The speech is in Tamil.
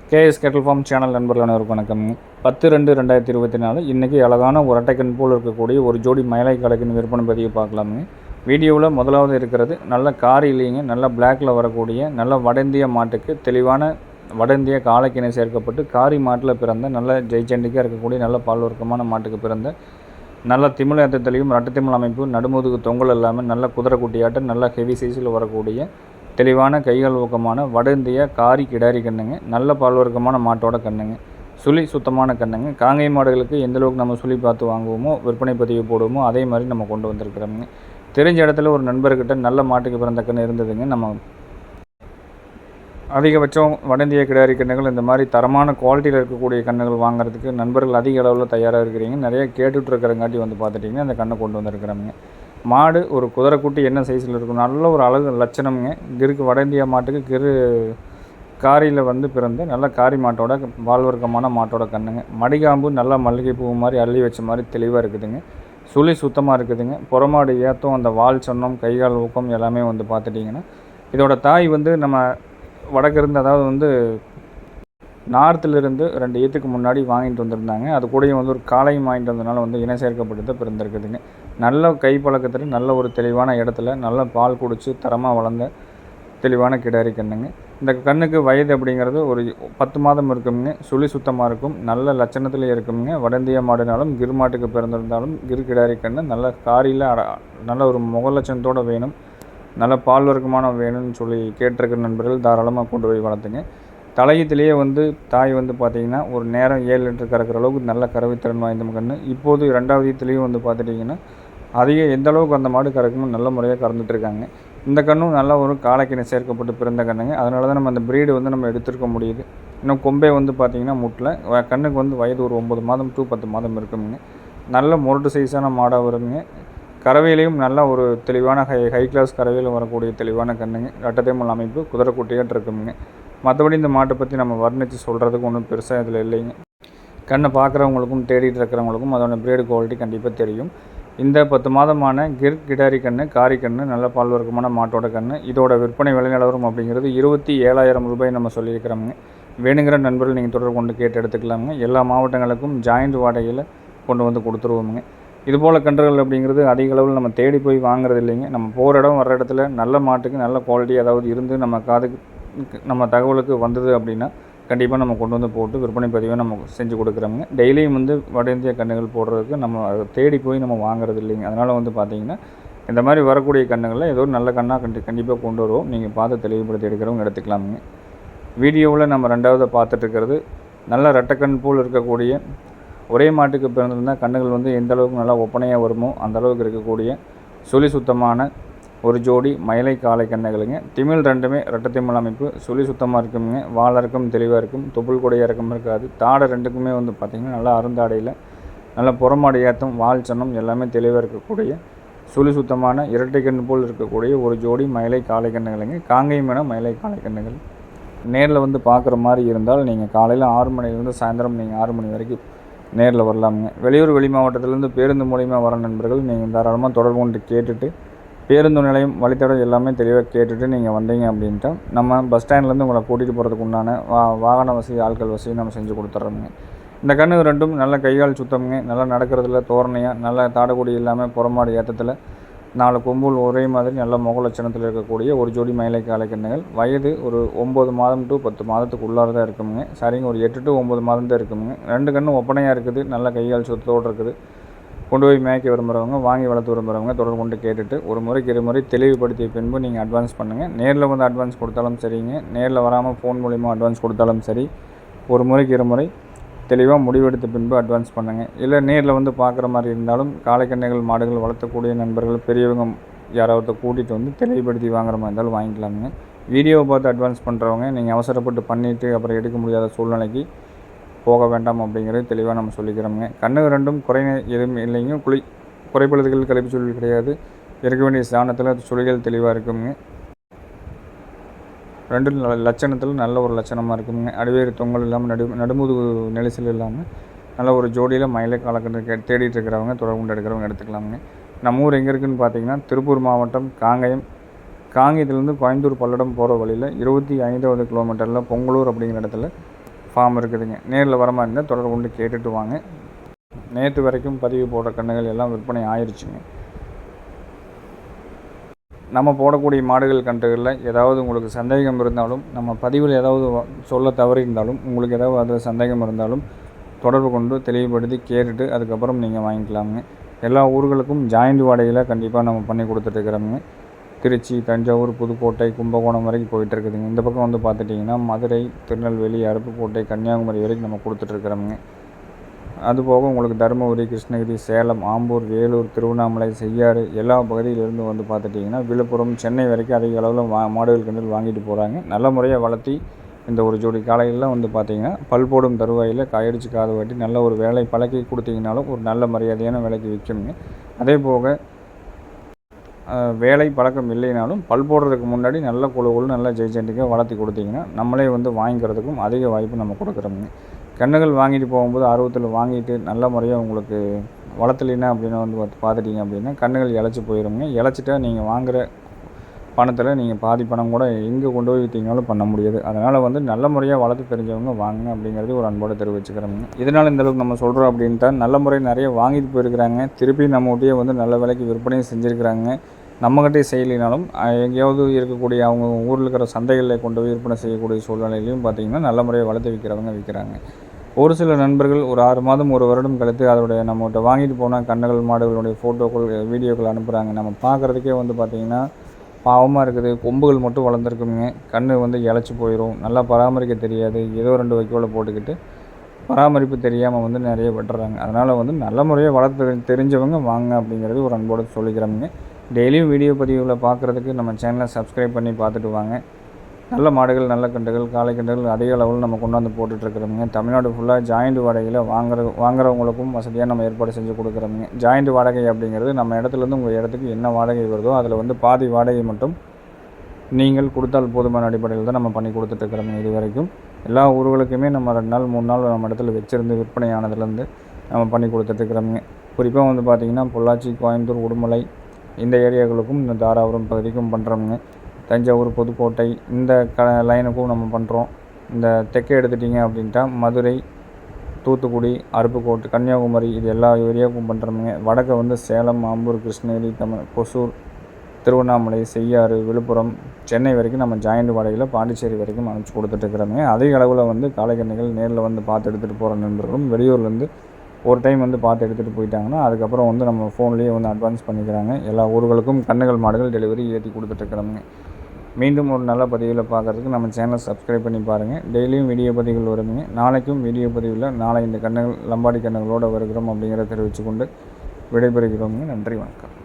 கேஎஸ் கேட்டல் ஃபார்ம் சேனல் நண்பர்கள் அனைவருக்கும் வணக்கம். 10/2/2024 இன்றைக்கி அழகான ஒரு அட்டைக்கன் போல் இருக்கக்கூடிய ஒரு ஜோடி மயிலை காளைக்கன் விற்பனை பதிவு பார்க்கலாமுங்க. வீடியோவில் முதலாவது இருக்கிறது நல்ல காரி இல்லைங்க, நல்ல பிளாக்கில் வரக்கூடிய நல்ல வட இந்திய மாட்டுக்கு தெளிவான வட இந்திய காளைக்கிணை சேர்க்கப்பட்டு காரி மாட்டில் பிறந்த நல்ல ஜெய்சண்டிக்காக இருக்கக்கூடிய நல்ல பால் வர்க்கமான மாட்டுக்கு பிறந்த நல்ல திமிழ் ஏற்றத்திலையும் ரட்டத்திமிழ் அமைப்பு, நடுமுதுகு தொங்கல் இல்லாமல் நல்ல குதிரை குட்டியாட்டம் நல்ல ஹெவி சைஸில் வரக்கூடிய தெளிவான கைகள் ஊக்கமான வட இந்திய காரி கிடாரி கண்ணுங்க. நல்ல பால்வர்க்கமான மாட்டோட கண்ணுங்க. சுழி சுத்தமான கண்ணுங்க. காங்கை மாடுகளுக்கு எந்தளவுக்கு நம்ம சுழி பார்த்து வாங்குவோமோ, விற்பனை பதிவு போடுவோமோ அதே மாதிரி நம்ம கொண்டு வந்திருக்கிறோமுங்க. தெரிஞ்ச இடத்துல ஒரு நண்பர்கிட்ட நல்ல மாட்டுக்கு பிறந்த கண்ணு இருந்ததுங்க. நம்ம அதிகபட்சம் வட இந்திய கிடாரி கண்ணுகள் இந்த மாதிரி தரமான குவாலிட்டியில் இருக்கக்கூடிய கண்ணுகள் வாங்குறதுக்கு நண்பர்கள் அதிக அளவில் தயாராக இருக்கிறீங்க. நிறைய கேட்டுட்ருக்கிறங்காட்டி பார்த்துட்டிங்கன்னா அந்த கண்ணை கொண்டு வந்திருக்கிறோமுங்க. மாடு ஒரு குதிரைக்குட்டி என்ன சைஸில் இருக்கும், நல்ல ஒரு அழகு லட்சணம்ங்க. கிருக்கு வட இந்தியா மாட்டுக்கு கிரு காரியில் பிறந்து நல்ல காரி மாட்டோட பால்வர்க்கமான மாட்டோட கண்ணுங்க. மடிகாம்பு நல்லா மல்லிகைப்பூ மாதிரி அள்ளி வச்ச மாதிரி தெளிவாக இருக்குதுங்க. சுழி சுத்தமாக இருக்குதுங்க. புறமாடு ஏற்றம் அந்த வால் சொன்னம் கைகால் ஊக்கம் எல்லாமே பார்த்துட்டிங்கன்னா இதோட தாய் நம்ம வடக்கிருந்து அதாவது நார்த்திலிருந்து 2 ஈத்துக்கு முன்னாடி வாங்கிட்டு வந்திருந்தாங்க. அது கூடயும் ஒரு காளையும் வாங்கிட்டு வந்ததுனால இணை சேர்க்கப்பட்டு பிறந்திருக்குதுங்க. நல்ல கை பழக்கத்தில் நல்ல ஒரு தெளிவான இடத்துல நல்ல பால் குடித்து தரமாக வளர்ந்த தெளிவான கிடாரி கண்ணுங்க. இந்த கண்ணுக்கு வயது அப்படிங்கிறது ஒரு 10 மாதம் இருக்குங்க. சுழி சுத்தமாக இருக்கும், நல்ல லட்சணத்தில் இருக்குங்க. வட இந்திய மாடுனாலும் கிர் மாட்டுக்கு பிறந்திருந்தாலும் கிர் கிடாரி கண்ணு நல்ல காரியில் நல்ல ஒரு முக லட்சணத்தோடு வேணும், நல்ல பால் வர்க்கமான வேணும்னு சொல்லி கேட்டிருக்கிற நண்பர்கள் தாராளமாக கொண்டு போய் வளர்த்துங்க. தலையத்திலேயே தாய் பார்த்திங்கன்னா ஒரு நேரம் 7 லிட்டர் கறக்கிற அளவுக்கு நல்ல கறவைத்திறன் வாய்ந்த கன்று. இப்போது 2வது ஈத்துலேயும் பார்த்துட்டிங்கன்னா எந்த அளவுக்கு அந்த மாடு கறக்கணும் நல்ல முறையாக கறந்துட்டுருக்காங்க. இந்த கண்ணும் நல்ல ஒரு காளைக்கிணை சேர்க்கப்பட்டு பிறந்த கண்ணுங்க. அதனால தான் நம்ம அந்த ப்ரீடு நம்ம எடுத்துருக்க முடியுது. இன்னும் கொம்பே பார்த்திங்கன்னா முட்டில் கண்ணுக்கு வயது ஒரு 9 மாதம் to 10 மாதம் இருக்குங்க. நல்ல முரட்டு சைஸான மாடாக வருங்க. கறவையிலையும் நல்ல ஒரு தெளிவான ஹை கிளாஸ் கறவையில் வரக்கூடிய தெளிவான கண்ணுங்க. ரட்டத்தைமல் அமைப்பு குதிரை குட்டியாட்டு இருக்குங்க. மற்றபடி இந்த மாட்டை பற்றி நம்ம வர்ணித்து சொல்கிறதுக்கு ஒன்றும் பெருசாக இதில் இல்லைங்க. கண்ணை பார்க்குறவங்களுக்கும் தேடிட்டு இருக்கிறவங்களுக்கும் அதோட பிரீடு குவாலிட்டி கண்டிப்பாக தெரியும். இந்த 10 மாதமான கிர் கிடாரி கண்ணு காரி கண்ணு நல்ல பால் வர்க்கமான மாட்டோட கண்ணு. இதோட விற்பனை விலை நிலவரம் அப்படிங்கிறது 27,000 ரூபாய் நம்ம சொல்லியிருக்கிறோங்க. வேணுங்கிற நண்பர்கள் நீங்கள் தொடர்பு கொண்டு கேட்டு எடுத்துக்கலாமுங்க. எல்லா மாவட்டங்களுக்கும் ஜாயிண்ட் வாடகையில் கொண்டு கொடுத்துருவோமுங்க. இதுபோல் கன்றுகள் அப்படிங்கிறது அதிக அளவில் நம்ம தேடி போய் வாங்குறது இல்லைங்க. நம்ம போகிற இடம் வர இடத்துல நல்ல மாட்டுக்கு நல்ல குவாலிட்டி அதாவது இருந்து நம்ம காதுக்கு நம்ம தகவலுக்கு வந்தது அப்படின்னா கண்டிப்பாக நம்ம கொண்டு போட்டு விற்பனை பதிவை நம்ம செஞ்சு கொடுக்குறோங்க. டெய்லியும் வட இந்திய கன்றுகள் போடுறதுக்கு நம்ம தேடி போய் நம்ம வாங்குறது இல்லைங்க. அதனால் பார்த்திங்கன்னா இந்த மாதிரி வரக்கூடிய கன்றுகளில் ஏதோ ஒரு நல்ல கண்ணாக கண்டிப்பாக கொண்டு வருவோம். நீங்கள் பார்த்து தெளிவுபடுத்தி எடுக்கிறவங்க எடுத்துக்கலாமுங்க. வீடியோவில் நம்ம 2வது பார்த்துட்ருக்கிறது நல்ல ரெட்டக்கண் போல் இருக்கக்கூடிய ஒரே மாட்டுக்கு பிறந்திருந்தால் கண்ணுகள் எந்த அளவுக்கு நல்லா ஒப்பனையாக வருமோ அந்த அளவுக்கு இருக்கக்கூடிய சுழி சுத்தமான ஒரு ஜோடி மயிலை காளை கண்ணுகளுங்க. திமிழ் 2மே ரெட்டத்திமிழ் அமைப்பு, சுழி சுத்தமாக இருக்குங்க. வால் இறக்கம் தெளிவாக இருக்கும், தொப்புள் கொடைய இறக்கம் இருக்காது. தாடை 2க்குமே பார்த்திங்கன்னா நல்லா அருந்தாடையில் நல்ல புறமாடு ஏற்றம் வால் சன்னம் எல்லாமே தெளிவாக இருக்கக்கூடிய சுழி சுத்தமான இரட்டை கண் போல் இருக்கக்கூடிய ஒரு ஜோடி மயிலை காளை கண்ணுகளுங்க. காங்கேயம் என மயிலை காளை கண்ணுகள் நேரில் பார்க்குற மாதிரி இருந்தால் நீங்கள் காலையில் 6 மணிலேருந்து சாயந்தரம் நீங்கள் 6 மணி வரைக்கும் நேரில் வரலாமுங்க. வெளியூர் வெளி மாவட்டத்திலேருந்து பேருந்து மூலிமா வர நண்பர்கள் நீங்கள் தாராளமாக தொடர்பு கொண்டு கேட்டுட்டு பேருந்து நிலையம் வழித்தடம் எல்லாமே தெளிவாக கேட்டுட்டு நீங்கள் வந்தீங்க அப்படின்ட்டு நம்ம பஸ் ஸ்டாண்ட்லேருந்து உங்களை கூட்டிகிட்டு போகிறதுக்கு உண்டான வாகன வசதி ஆட்கள் வசதி நம்ம செஞ்சு கொடுத்துட்றோமுங்க. இந்த கண்ணு 2ம் நல்ல கைகால் சுத்தமுங்க. நல்லா நடக்கிறதுல தோரணையாக நல்ல தாடக்குடி இல்லாமல் புறமாடு ஏற்றத்தில் 4 கொம்புகள் ஒரே மாதிரி நல்ல முக லட்சணத்தில் இருக்கக்கூடிய ஒரு ஜோடி மயிலை காளை கண்ணுகள். வயது ஒரு 9 மாதம் to 10 மாதத்துக்கு உள்ளார தான் இருக்குங்க. சரிங்க, ஒரு 8 to 9 மாதம் தான் இருக்குங்க. 2 கண்ணும் ஒப்பனையாக இருக்குது, நல்ல கைகால் சுத்தத்தோடு இருக்குது. கொண்டு போய் மேய்க்க விரும்புகிறவங்க வாங்கி வளர்த்து விரும்புகிறவங்க தொடர்பு கொண்டு கேட்டுட்டு ஒரு முறைக்கு 2 முறை தெளிவுபடுத்திய பின்பு நீங்கள் அட்வான்ஸ் பண்ணுங்கள். நேரில் அட்வான்ஸ் கொடுத்தாலும் சரிங்க, நேரில் வராமல் ஃபோன் மூலிமா அட்வான்ஸ் கொடுத்தாலும் சரி, ஒரு முறைக்கு 2 முறை தெளிவாக முடிவெடுத்த பின்பு அட்வான்ஸ் பண்ணுங்கள். இல்லை நேரில் பார்க்குற மாதிரி இருந்தாலும் காளைக்கண்ணைகள் மாடுகள் வளர்த்தக்கூடிய நண்பர்கள் பெரியவங்க யாராவது கூட்டிகிட்டு தெளிவுபடுத்தி வாங்குற மாதிரி இருந்தாலும் வாங்கிக்கலாமுங்க. வீடியோவை பார்த்து அட்வான்ஸ் பண்ணுறவங்க நீங்கள் அவசரப்பட்டு பண்ணிவிட்டு அப்புறம் எடுக்க முடியாத சூழ்நிலைக்கு போக வேண்டாம் அப்படிங்கிறது தெளிவாக நம்ம சொல்லிக்கிறோமுங்க. கண்ணு 2ம் எதுவும் இல்லைங்க. குறைபழுதுகள் கழிப்பு சுழிகள் கிடையாது. இருக்க வேண்டிய ஸ்தானத்தில் சுழிகள் தெளிவாக இருக்குங்க. 2 லட்சணத்தில் நல்ல ஒரு லட்சணமாக இருக்குங்க. அடிவேறு தொங்கல் இல்லாமல் நடுமுதுகு நெரிசல் இல்லாமல் நல்ல ஒரு ஜோடியில் மயிலை காலக்கன்று தேடிட்டு இருக்கிறவங்க தொடர்பு கொண்டு எடுக்கிறவங்க எடுத்துக்கலாமுங்க. நம்ம ஊர் எங்கே இருக்குதுன்னு பார்த்திங்கன்னா திருப்பூர் மாவட்டம் காங்கேயத்துலேருந்து கோயம்புத்தூர் பல்லடம் போகிற வழியில் 25வது கிலோமீட்டரில் பொங்கலூர் அப்படிங்கிற இடத்துல ஃபார்ம் இருக்குதுங்க. நேரில் வர மாதிரி இருந்தால் தொடர்பு கொண்டு கேட்டுட்டு வாங்க. நேற்று வரைக்கும் பதிவு போடுற கன்றுகள் எல்லாம் விற்பனை ஆயிடுச்சுங்க. நம்ம போடக்கூடிய மாடுகள் கன்றுகளில் ஏதாவது உங்களுக்கு சந்தேகம் இருந்தாலும், நம்ம பதிவில் ஏதாவது சொல்ல தவறி இருந்தாலும், உங்களுக்கு ஏதாவது அதில் சந்தேகம் இருந்தாலும் தொடர்பு கொண்டு தெளிவுபடுத்தி கேட்டுட்டு அதுக்கப்புறம் நீங்கள் வாங்கிக்கலாமுங்க. எல்லா ஊர்களுக்கும் ஜாயிண்ட் வாடகையில் கண்டிப்பாக நம்ம பண்ணி கொடுத்துட்ருக்குறோமுங்க. திருச்சி, தஞ்சாவூர், புதுக்கோட்டை, கும்பகோணம் வரைக்கும் போயிட்டுருக்குதுங்க. இந்த பக்கம் வந்து பார்த்துட்டிங்கன்னா மதுரை, திருநெல்வேலி, அருப்புக்கோட்டை, கன்னியாகுமரி வரைக்கும் நம்ம கொடுத்துட்ருக்குறோமுங்க. அதுபோக உங்களுக்கு தருமபுரி, கிருஷ்ணகிரி, சேலம், ஆம்பூர், வேலூர், திருவண்ணாமலை, செய்யாறு எல்லா பகுதியிலிருந்து வந்து பார்த்துட்டிங்கன்னா விழுப்புரம், சென்னை வரைக்கும் அதிக அளவில் மாடுகள் கன்றுகள் வாங்கிட்டு போகிறாங்க. நல்ல முறையாக வளர்த்தி இந்த ஒரு ஜோடி காளைகள்லாம் வந்து பார்த்திங்கன்னா பல் போடும் தருவாயில் காயடிச்சு காது வாட்டி நல்ல ஒரு வேலை பழக்கி கொடுத்தீங்கனாலும் ஒரு நல்ல மரியாதையான விலைக்கு விற்குங்க. அதே போக வேலை பழக்கம் இல்லைனாலும் பல் போடுறதுக்கு முன்னாடி நல்ல குழுவில் நல்ல ஜெய்ஜென்டிக்காக வளர்த்தி கொடுத்தீங்கன்னா நம்மளே வந்து வாங்கிக்கிறதுக்கும் அதிக வாய்ப்பு நம்ம கொடுக்குறோங்க. கன்றுகள் வாங்கிட்டு போகும்போது ஆர்வத்தில் வாங்கிட்டு நல்ல முறையாக உங்களுக்கு வளர்த்தலைன்னா அப்படின்னு வந்து பார்த்துட்டிங்க அப்படின்னா கன்றுகள் இழைச்சி போயிடுங்க. இழைச்சிட்டா நீங்கள் வாங்குகிற பணத்தில் நீங்கள் பாதி பணம் கூட எங்கே கொண்டு போய் விற்றீங்கனாலும் பண்ண முடியாது. அதனால் வந்து நல்ல முறையாக வளர்த்து தெரிஞ்சவங்க வாங்க அப்படிங்கிறது ஒரு அன்போடு தெரிவிச்சுக்கிறோங்க. இதனால் இந்தளவுக்கு நம்ம சொல்கிறோம் அப்படின்ட்டா நல்ல முறை நிறைய வாங்கிட்டு போயிருக்கிறாங்க. திருப்பி நம்மகிட்டயே வந்து நல்ல விலைக்கு விற்பனையும் செஞ்சுருக்கிறாங்க. நம்மகிட்டே செய்யலினாலும் எங்கேயாவது இருக்கக்கூடிய அவங்க ஊரில் இருக்கிற சந்தைகளில் கொண்டு போய் விற்பனை செய்யக்கூடிய சூழ்நிலையிலையும் பார்த்திங்கன்னா நல்ல முறையை வளர்த்து விற்கிறவங்க விற்கிறாங்க. ஒரு சில நண்பர்கள் ஒரு 6 மாதம் 1 வருடம் கழித்து அதோடைய நம்மகிட்ட வாங்கிட்டு போனால் கன்றுகள் மாடுகளுடைய ஃபோட்டோக்கள் வீடியோக்கள் அனுப்புகிறாங்க. நம்ம பார்க்குறதுக்கே வந்து பார்த்திங்கன்னா பாவமாக இருக்குது. கொம்புகள் மட்டும் வளர்ந்துருக்குங்க. கன்று வந்து இழைச்சி போயிடும். நல்லா பராமரிக்க தெரியாது. ஏதோ 2 வைக்கோலை போட்டுக்கிட்டு பராமரிப்பு தெரியாமல் வந்து நிறைய வெட்டுறாங்க. அதனால் வந்து நல்ல முறையாக வளர்த்து தெரிஞ்சவங்க வாங்க அப்படிங்கிறது ஒரு அன்போடு சொல்லிக்கிறோமுங்க. டெய்லியும் வீடியோ பதிவுகளை பார்க்குறதுக்கு நம்ம சேனலை சப்ஸ்கிரைப் பண்ணி பார்த்துட்டு வாங்க. நல்ல மாடுகள், நல்ல கன்றுகள், காளை கன்றுகள் அதிக அளவில் நம்ம கொண்டாந்து போட்டுட்ருக்குறோமுங்க. தமிழ்நாடு ஃபுல்லாக ஜாயிண்ட் வாடகையில் வாங்குறவங்களுக்கும் வசதியாக நம்ம ஏற்பாடு செஞ்சு கொடுக்குறோமுங்க. ஜாயிண்ட் வாடகை அப்படிங்கிறது நம்ம இடத்துலேருந்து உங்கள் இடத்துக்கு என்ன வாடகை வருதோ அதில் வந்து பாதி வாடகை மட்டும் நீங்கள் கொடுத்தால் போதுமான அடிப்படையில் தான் நம்ம பண்ணி கொடுத்துட்ருக்குறோமுங்க. இது வரைக்கும் எல்லா ஊர்களுக்குமே நம்ம 2 நாள் 3 நாள் நம்ம இடத்துல வச்சுருந்து விற்பனை ஆனதுலேருந்து நம்ம பண்ணி கொடுத்துட்ருக்குறோமுங்க. குறிப்பாக வந்து பார்த்திங்கன்னா பொள்ளாச்சி, கோயம்புத்தூர், உடுமலை இந்த ஏரியாக்களுக்கும் இந்த தாராபுரம் பகுதிக்கும் பண்ணுறோமுங்க. தஞ்சாவூர், புதுக்கோட்டை இந்த லைனுக்கும் நம்ம பண்ணுறோம். இந்த தெற்கே எடுத்துட்டிங்க அப்படின்ட்டா மதுரை, தூத்துக்குடி, அருப்புக்கோட்டை, கன்னியாகுமரி இது எல்லா ஏரியாவுக்கும் பண்ணுறோமுங்க. வடக்க வந்து சேலம், ஆம்பூர், கிருஷ்ணகிரி, கொசூர், திருவண்ணாமலை, செய்யாறு, விழுப்புரம், சென்னை வரைக்கும் நம்ம ஜாயிண்ட் வாடகையில் பாண்டிச்சேரி வரைக்கும் அனுப்பிச்சி கொடுத்துட்ருக்குறோங்க. அதிக அளவில் வந்து காளை கன்றுகள் நேரில் வந்து பார்த்து எடுத்துகிட்டு போகிற நண்பர்களும் வெளியூர்லேருந்து ஒரு டைம் வந்து பார்த்து எடுத்துகிட்டு போயிட்டாங்கன்னா அதுக்கப்புறம் வந்து நம்ம ஃபோன்லேயே வந்து அட்வான்ஸ் பண்ணிக்கிறாங்க. எல்லா ஊர்களுக்கும் கன்றுகள் மாடுகள் டெலிவரி ஏற்றி கொடுத்துட்ருக்குறோங்க. மீண்டும் ஒரு நல்ல பதிவில் பார்க்குறதுக்கு நம்ம சேனலை சப்ஸ்கிரைப் பண்ணி பாருங்கள். டெய்லியும் வீடியோ பதிவுகள் வருங்க. நாளைக்கும் வீடியோ பதிவில் நாளை இந்த கன்றுகள் லம்பாடி கன்றுகளோடு வருகிறோம் அப்படிங்கிறத தெரிவித்துக்கொண்டு விடைபெறுகிறோங்க. நன்றி, வணக்கம்.